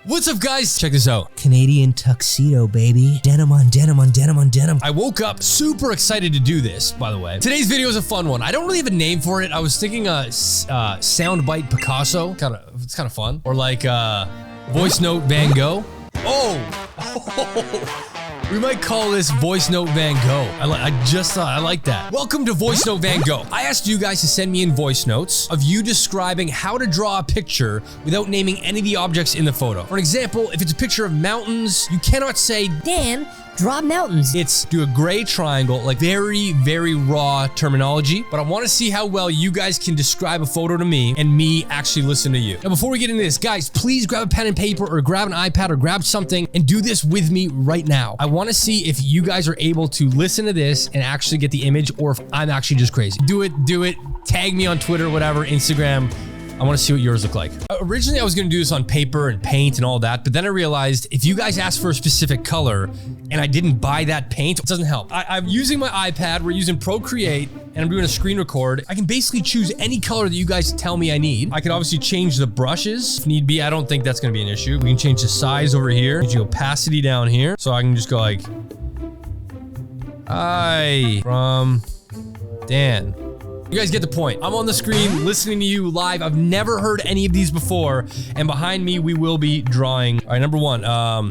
What's up, guys? Check this out. Canadian tuxedo, baby. Denim on denim on denim on denim. I woke up super excited to do this, by the way. Today's video is a fun one. I don't really have a name for it. I was thinking soundbite Picasso. It's kind of fun. Or like voice note Van Gogh. Oh. We might call this Voice Note Van Gogh. I like that. Welcome to Voice Note Van Gogh. I asked you guys to send me in voice notes of you describing how to draw a picture without naming any of the objects in the photo. For example, if it's a picture of mountains, you cannot say, Dan, draw mountains. It's do a gray triangle, like very, very raw terminology. But I want to see how well you guys can describe a photo to me and me actually listen to you. Now, before we get into this, guys, please grab a pen and paper or grab an iPad or grab something and do this with me right now. I want to see if you guys are able to listen to this and actually get the image or if I'm actually just crazy. Do it. Tag me on Twitter, whatever, Instagram. I want to see what yours look like. Originally, I was going to do this on paper and paint and all that, but then I realized if you guys ask for a specific color and I didn't buy that paint, it doesn't help. I'm using my iPad, we're using Procreate, and I'm doing a screen record. I can basically choose any color that you guys tell me I need. I can obviously change the brushes if need be. I don't think that's going to be an issue. We can change the size over here, change the opacity down here. So I can just go like, hi, from Dan. You guys get the point. I'm on the screen listening to you live. I've never heard any of these before. And behind me, we will be drawing. All right, number one.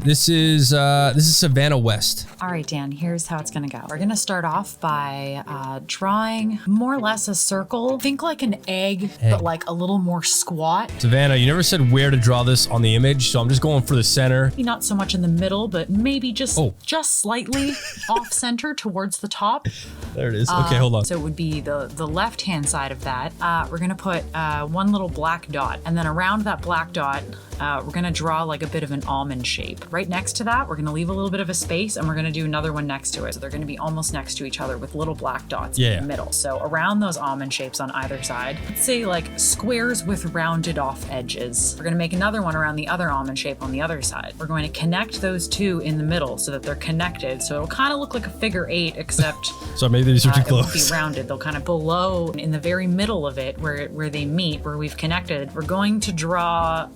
This is Savannah West. All right, Dan, here's how it's gonna go. We're gonna start off by drawing more or less a circle. Think like an egg, but like a little more squat. Savannah, you never said where to draw this on the image, so I'm just going for the center. Maybe not so much in the middle, but maybe just slightly off center towards the top. There it is. Okay, hold on. So it would be the left-hand side of that. We're gonna put one little black dot, and then around that black dot, we're gonna draw like a bit of an almond shape. Right next to that, we're gonna leave a little bit of a space, and we're gonna do another one next to it. So they're gonna be almost next to each other with little black dots in the middle. So around those almond shapes on either side, let's say like squares with rounded off edges. We're gonna make another one around the other almond shape on the other side. We're going to connect those two in the middle so that they're connected. So it'll kind of look like a figure 8, except so maybe these are too close. It won't be rounded. They'll kind of below in the very middle of it where they meet, where we've connected. We're going to draw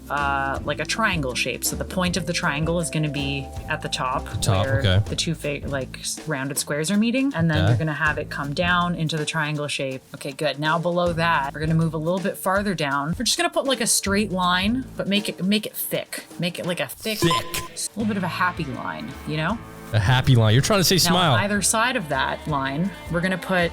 like a triangle shape. So the point of the triangle is going to be at the top where the two like rounded squares are meeting, and then we're going to have it come down into the triangle shape. Okay, good. Now below that, we're going to move a little bit farther down. We're just going to put like a straight line, but make it thick. Make it like a thick, a little bit of a happy line, you know? A happy line. You're trying to say smile. Now on either side of that line, we're going to put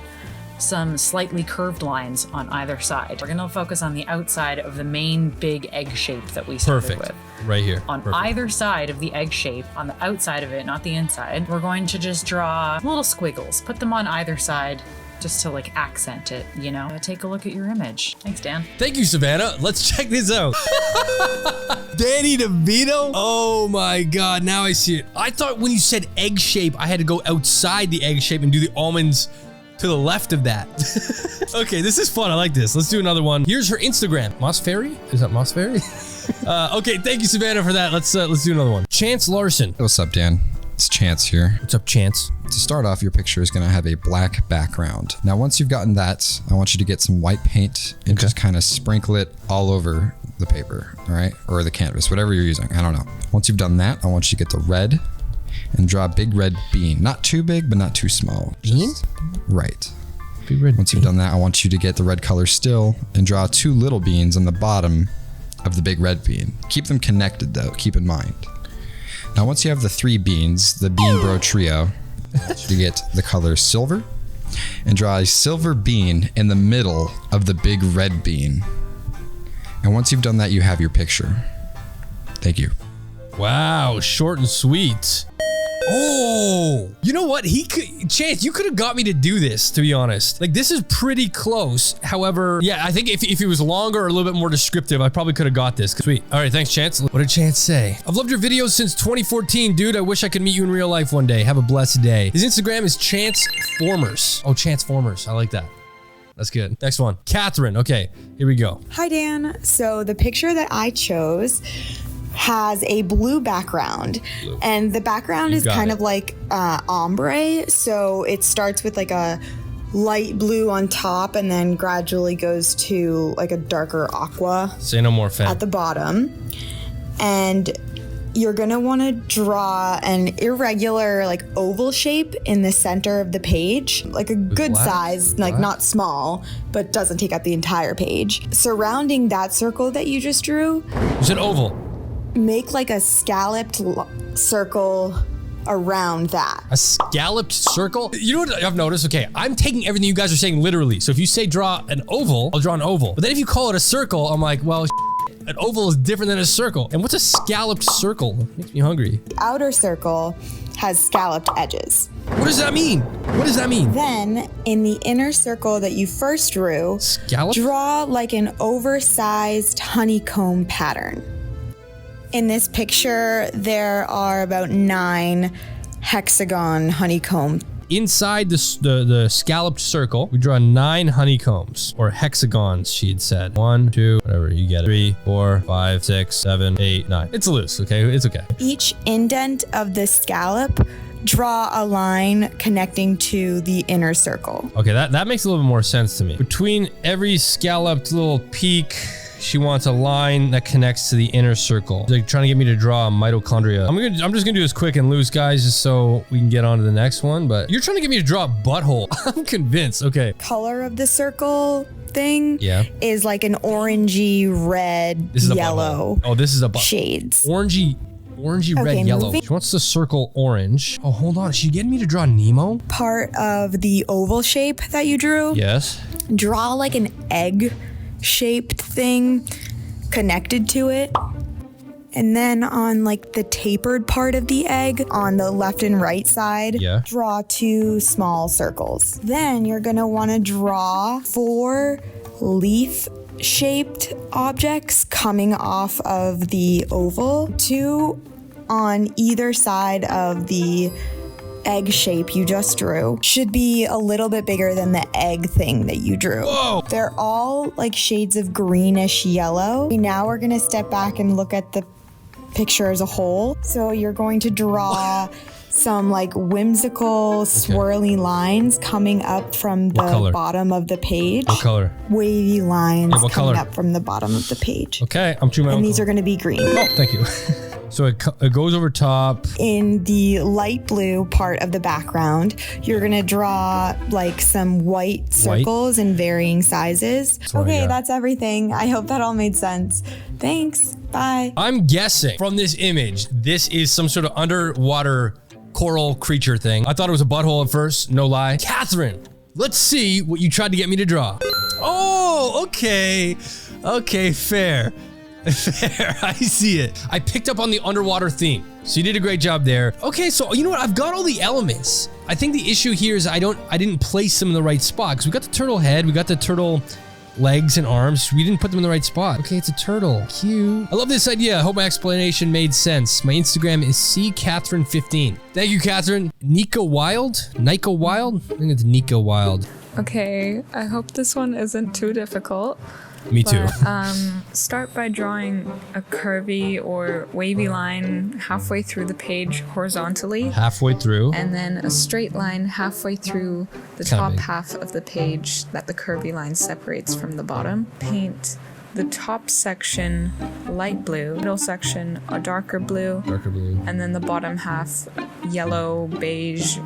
some slightly curved lines on either side. We're gonna focus on the outside of the main big egg shape that we started with. Right here. On either side of the egg shape, on the outside of it, not the inside, we're going to just draw little squiggles. Put them on either side just to like accent it, you know? Take a look at your image. Thanks, Dan. Thank you, Savannah. Let's check this out. Danny DeVito? Oh my God, now I see it. I thought when you said egg shape, I had to go outside the egg shape and do the almonds to the left of that. Okay, this is fun. I like this. Let's do another one. Here's her Instagram. Moss Fairy? Is that Moss Fairy? Okay, thank you, Savannah, for that. Let's do another one. Chance Larson. What's up, Dan? It's Chance here. What's up, Chance? To start off, your picture is going to have a black background. Now, once you've gotten that, I want you to get some white paint and just kind of sprinkle it all over the paper, all right? Or the canvas, whatever you're using. I don't know. Once you've done that, I want you to get the red and draw a big red bean. Not too big, but not too small. Bean? Right. Big red Once you've done that, I want you to get the red color still and draw 2 little beans on the bottom of the big red bean. Keep them connected though, keep in mind. Now, once you have the 3 beans, the bean bro trio, I want you to get the color silver and draw a silver bean in the middle of the big red bean. And once you've done that, you have your picture. Thank you. Wow, short and sweet. Oh, you know what? Chance, you could have got me to do this, to be honest. Like, this is pretty close. However, yeah, I think if it was longer or a little bit more descriptive, I probably could have got this. Sweet. All right, thanks, Chance. What did Chance say? I've loved your videos since 2014, dude. I wish I could meet you in real life one day. Have a blessed day. His Instagram is Chanceformers. Oh, Chanceformers. I like that. That's good. Next one. Catherine. Okay, here we go. Hi, Dan. So the picture that I chose has a blue background, and the background is kind of like ombre. So it starts with like a light blue on top and then gradually goes to like a darker aqua. Say no more, fam. At the bottom. And you're gonna wanna draw an irregular, like oval shape in the center of the page, like a good size, like not small, but doesn't take up the entire page. Surrounding that circle that you just drew, It's an oval. make like a scalloped circle around that. A scalloped circle? You know what I've noticed? Okay, I'm taking everything you guys are saying literally. So if you say draw an oval, I'll draw an oval. But then if you call it a circle, I'm like, well, an oval is different than a circle. And what's a scalloped circle? Makes me hungry. The outer circle has scalloped edges. What does that mean? What does that mean? Then, in the inner circle that you first drew, Scallop? draw like an oversized honeycomb pattern. In this picture, there are about 9 hexagon honeycomb. Inside the scalloped circle, we draw 9 honeycombs, or hexagons, she had said. 1, 2, whatever, you get it. 3, 4, 5, 6, 7, 8, 9. It's loose, okay? It's okay. Each indent of the scallop, draw a line connecting to the inner circle. Okay, that makes a little bit more sense to me. Between every scalloped little peak, she wants a line that connects to the inner circle. They're trying to get me to draw mitochondria. I'm just gonna do this quick and loose, guys, just so we can get on to the next one. But you're trying to get me to draw a butthole. I'm convinced. Okay. Color of the circle thing is like an orangey, red, This is a yellow. butthole. Oh, this is a butthole. Shades. Orangey, red, yellow. She wants the circle orange. Oh, hold on. Is she getting me to draw Nemo? Part of the oval shape that you drew. Yes. Draw like an egg shaped thing connected to it. And then on like the tapered part of the egg on the left and right side, draw 2 small circles. Then you're gonna wanna draw 4 leaf shaped objects coming off of the oval, 2 on either side of the egg shape you just drew. Should be a little bit bigger than the egg thing that you drew. Whoa. They're all like shades of greenish yellow. Now we're gonna step back and look at the picture as a whole. So you're going to draw some like whimsical swirly lines coming up from the bottom of the page. What color? Wavy lines coming color? up from the bottom of the page. Okay, I'm chewing my own And these color. are gonna be green. Oh, thank you. So it goes over top. In the light blue part of the background, you're gonna draw like some white circles in varying sizes. Okay, that's everything. I hope that all made sense. Thanks, bye. I'm guessing from this image, this is some sort of underwater coral creature thing. I thought it was a butthole at first, no lie. Catherine, let's see what you tried to get me to draw. Oh, okay. Okay, fair. Fair, I see it. I picked up on the underwater theme. So you did a great job there. Okay, so you know what? I've got all the elements. I think the issue here is I didn't place them in the right spot. Because we got the turtle head, we got the turtle legs and arms. We didn't put them in the right spot. Okay, it's a turtle. Cute. I love this idea. I hope my explanation made sense. My Instagram is ccatherine15. Thank you, Catherine. Nico Wild? Nico Wild? I think it's Nico Wild. Okay, I hope this one isn't too difficult. Me too. Start by drawing a curvy or wavy line halfway through the page horizontally. Halfway through. And then a straight line halfway through the top half of the page that the curvy line separates from the bottom. Paint the top section light blue, middle section a darker blue, and then the bottom half yellow, beige,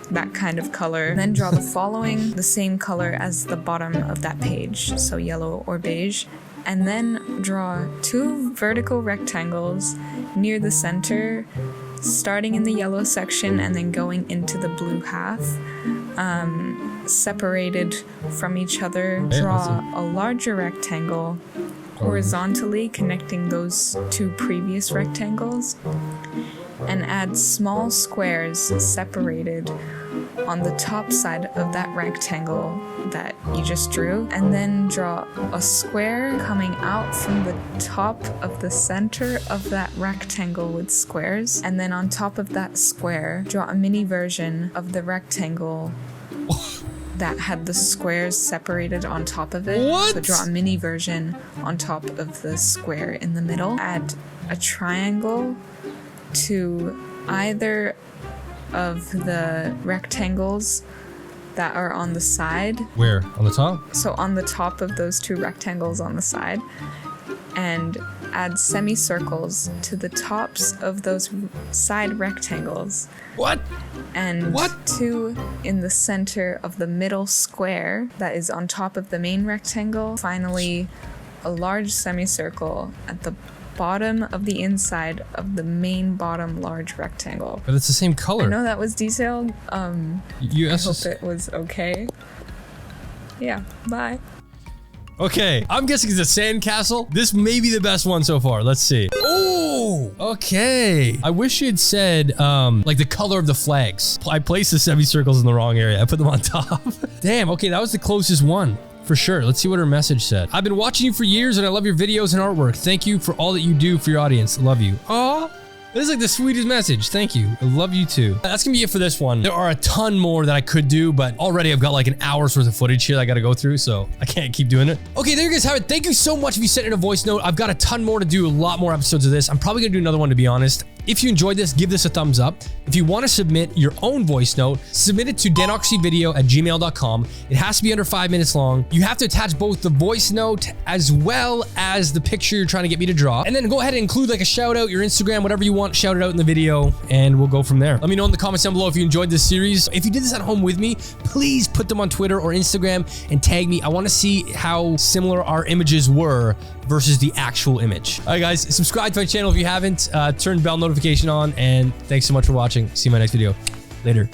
that kind of color. Then draw the following, the same color as the bottom of that page, so yellow or beige. And then draw 2 vertical rectangles near the center, starting in the yellow section and then going into the blue half. Separated from each other, draw a larger rectangle horizontally connecting those 2 previous rectangles, and add small squares separated on the top side of that rectangle that you just drew, and then draw a square coming out from the top of the center of that rectangle with squares, and then on top of that square, draw a mini version of the rectangle that had the squares separated on top of it. What? So draw a mini version on top of the square in the middle. Add a triangle to either of the rectangles that are on the side. Where? On the top? So on the top of those 2 rectangles on the side. And add semicircles to the tops of those side rectangles. What? And What? 2 in the center of the middle square that is on top of the main rectangle. Finally, a large semicircle at the bottom of the inside of the main bottom large rectangle. But it's the same color. I know that was detailed. I hope it was okay. Yeah, bye. Okay, I'm guessing it's a sandcastle. This may be the best one so far. Let's see. Oh, okay. I wish you had said, like the color of the flags. I placed the semicircles in the wrong area. I put them on top. Damn, okay, that was the closest one. For sure. Let's see what her message said. I've been watching you for years and I love your videos and artwork. Thank you for all that you do for your audience. Love you. Aw. This is like the sweetest message. Thank you. I love you too. That's gonna be it for this one. There are a ton more that I could do, but already I've got like an hour's worth of footage here that I gotta go through, so I can't keep doing it. Okay, there you guys have it. Thank you so much if you sent in a voice note. I've got a ton more to do, a lot more episodes of this. I'm probably gonna do another one, to be honest. If you enjoyed this, give this a thumbs up. If you want to submit your own voice note, submit it to DanocracyVideo@gmail.com. It has to be under 5 minutes long. You have to attach both the voice note as well as the picture you're trying to get me to draw. And then go ahead and include like a shout out, your Instagram, whatever you want, shout it out in the video, and we'll go from there. Let me know in the comments down below if you enjoyed this series. If you did this at home with me, please put them on Twitter or Instagram and tag me. I want to see how similar our images were versus the actual image. All right, guys, subscribe to my channel if you haven't. Turn bell notification on, and thanks so much for watching. See you in my next video. Later.